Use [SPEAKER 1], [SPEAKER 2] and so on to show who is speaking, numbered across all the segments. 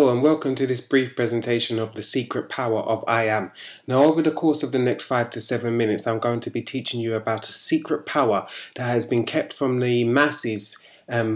[SPEAKER 1] Hello and welcome to this brief presentation of the secret power of I Am. Now over the course of the next 5 to 7 minutes I'm going to be teaching you about a secret power that has been kept from the masses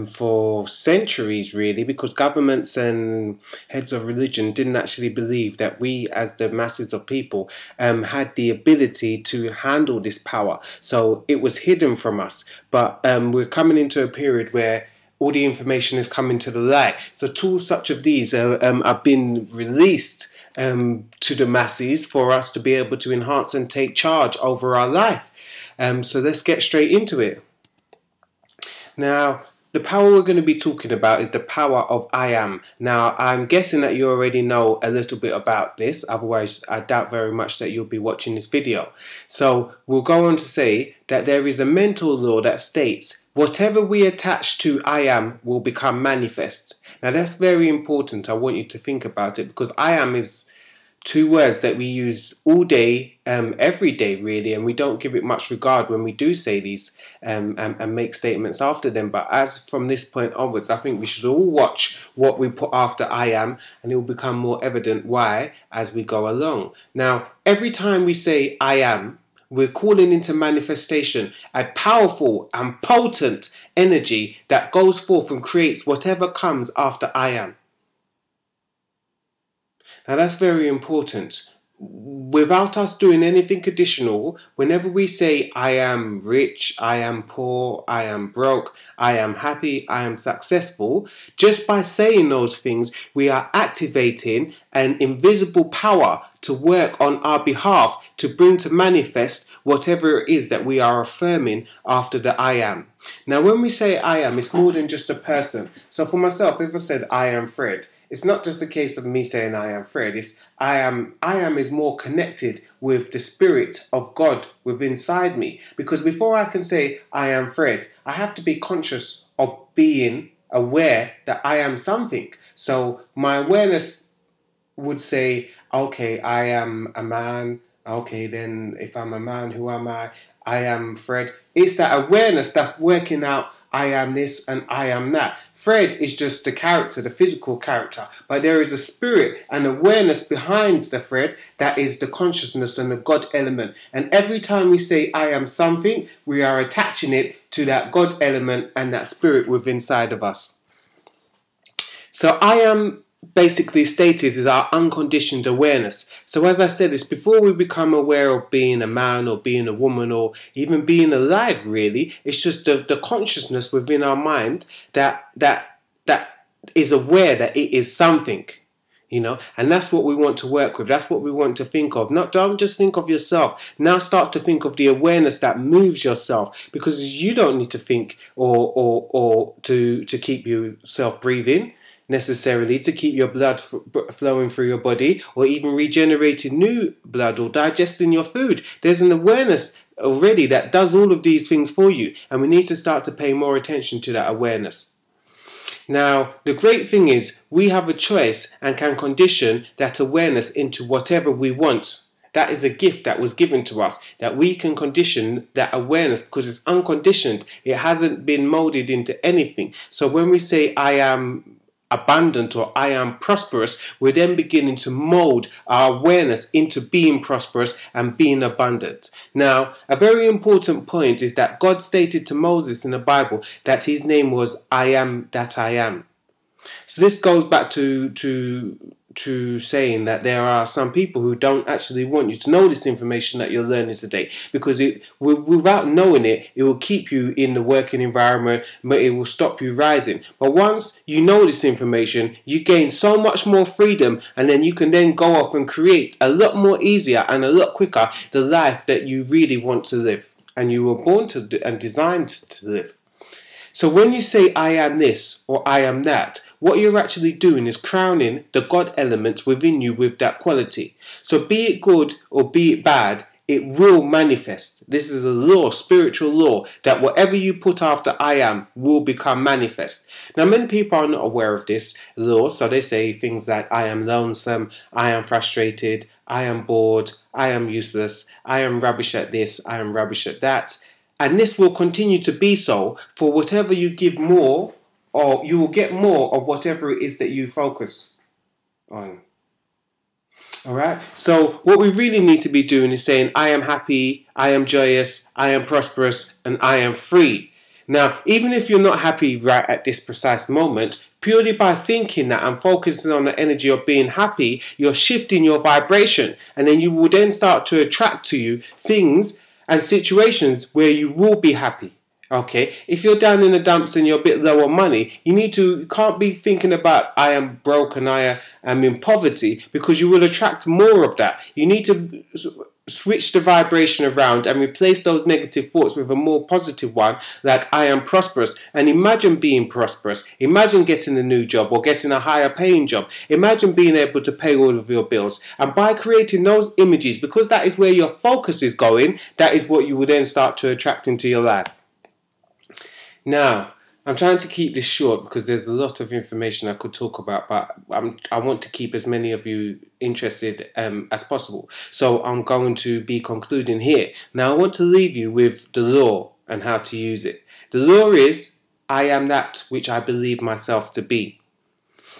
[SPEAKER 1] for centuries really, because governments and heads of religion didn't actually believe that we as the masses of people had the ability to handle this power. So it was hidden from us, but we're coming into a period where all the information is coming to the light. So tools such as these have been released to the masses for us to be able to enhance and take charge over our life. So let's get straight into it. Now, the power we're going to be talking about is the power of I Am. Now, I'm guessing that you already know a little bit about this. Otherwise, I doubt very much that you'll be watching this video. So we'll go on to say that there is a mental law that states whatever we attach to I Am will become manifest. Now, that's very important. I want you to think about it, because I Am is two words that we use all day, every day really, and we don't give it much regard when we do say these and make statements after them. But as from this point onwards, I think we should all watch what we put after I am, and it will become more evident why as we go along. Now, every time we say I am, we're calling into manifestation a powerful and potent energy that goes forth and creates whatever comes after I am. Now that's very important. Without us doing anything additional, whenever we say I am rich, I am poor, I am broke, I am happy, I am successful, just by saying those things, we are activating an invisible power to work on our behalf to bring to manifest whatever it is that we are affirming after the I am. Now when we say I am, it's more than just a person. So for myself, if I said I am Fred, it's not just a case of me saying I am Fred. It's I am is more connected with the spirit of God within inside me. Because before I can say I am Fred, I have to be conscious of being aware that I am something. So my awareness would say, okay, I am a man. Okay, then if I'm a man, who am I? I am Fred. It's that awareness that's working out I am this and I am that. Fred is just the character, the physical character, but there is a spirit and awareness behind the Fred that is the consciousness and the God element. And every time we say I am something, we are attaching it to that God element and that spirit within inside of us. So I am basically stated is our unconditioned awareness. So as I said, it's before we become aware of being a man or being a woman or even being alive really. It's just the consciousness within our mind that is aware that it is something, you know, and that's what we want to work with. That's what we want to think of. Don't just think of yourself. Now start to think of the awareness that moves yourself, because you don't need to think or to keep yourself breathing necessarily, to keep your blood flowing through your body, or even regenerating new blood or digesting your food. There's an awareness already that does all of these things for you, and we need to start to pay more attention to that awareness. Now, the great thing is we have a choice and can condition that awareness into whatever we want. That is a gift that was given to us, that we can condition that awareness because it's unconditioned. It hasn't been molded into anything. So when we say I am abundant or I am prosperous, we're then beginning to mold our awareness into being prosperous and being abundant. Now, a very important point is that God stated to Moses in the Bible that his name was I am that I am. So this goes back to saying that there are some people who don't actually want you to know this information that you're learning today, because without knowing it, it will keep you in the working environment, but it will stop you rising. But once you know this information, you gain so much more freedom, and then you can then go off and create a lot more easier and a lot quicker the life that you really want to live and you were born to and designed to live. So when you say I am this or I am that, what you're actually doing is crowning the God element within you with that quality. So be it good or be it bad, it will manifest. This is a law, spiritual law, that whatever you put after I am will become manifest. Now many people are not aware of this law, so they say things like I am lonesome, I am frustrated, I am bored, I am useless, I am rubbish at this, I am rubbish at that. And this will continue to be so for whatever you give more, or you will get more of whatever it is that you focus. on. All right. So what we really need to be doing is saying, I am happy, I am joyous, I am prosperous, and I am free. Now, even if you're not happy right at this precise moment, purely by thinking that and focusing on the energy of being happy, you're shifting your vibration, and then you will then start to attract to you things and situations where you will be happy. Okay, if you're down in the dumps and you're a bit low on money, you can't be thinking about I am broke and I am in poverty, because you will attract more of that. You need to switch the vibration around and replace those negative thoughts with a more positive one, like I am prosperous. And imagine being prosperous. Imagine getting a new job or getting a higher paying job. Imagine being able to pay all of your bills. And by creating those images, because that is where your focus is going, that is what you will then start to attract into your life. Now, I'm trying to keep this short because there's a lot of information I could talk about, but I want to keep as many of you interested as possible. So I'm going to be concluding here. Now, I want to leave you with the law and how to use it. The law is, I am that which I believe myself to be.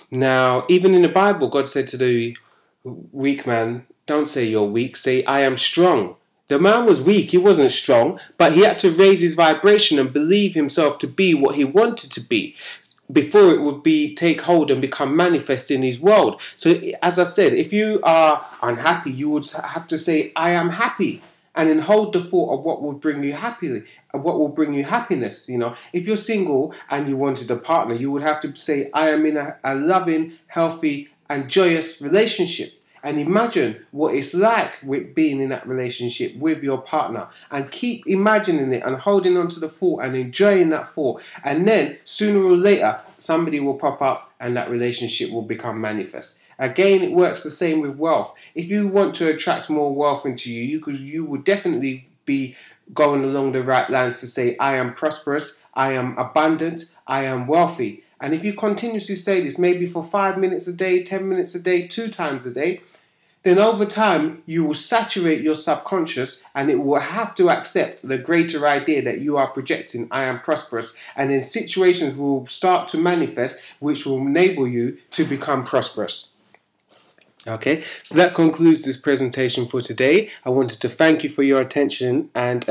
[SPEAKER 1] Now, even in the Bible, God said to the weak man, don't say you're weak, say I am strong. The man was weak, he wasn't strong, but he had to raise his vibration and believe himself to be what he wanted to be before it would take hold and become manifest in his world. So as I said, if you are unhappy, you would have to say, I am happy, and then hold the thought of what will bring you happily, what will bring you happiness. You know, if you're single and you wanted a partner, you would have to say, I am in a loving, healthy, and joyous relationship. And imagine what it's like with being in that relationship with your partner, and keep imagining it and holding on to the thought and enjoying that thought. And then sooner or later, somebody will pop up and that relationship will become manifest. Again, it works the same with wealth. If you want to attract more wealth into you, you will definitely be going along the right lines to say, I am prosperous, I am abundant, I am wealthy. And if you continuously say this, maybe for 5 minutes a day, 10 minutes a day, 2 times a day, then over time you will saturate your subconscious, and it will have to accept the greater idea that you are projecting, I am prosperous, and then situations will start to manifest which will enable you to become prosperous. Okay, so that concludes this presentation for today. I wanted to thank you for your attention, and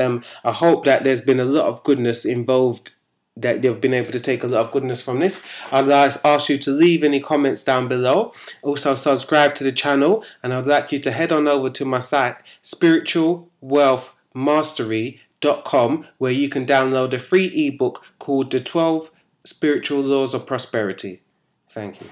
[SPEAKER 1] I hope that there's been a lot of goodness involved, that you've been able to take a lot of goodness from this. I'd like to ask you to leave any comments down below. Also subscribe to the channel, and I'd like you to head on over to my site spiritualwealthmastery.com, where you can download a free ebook called The 12 Spiritual Laws of Prosperity. Thank you.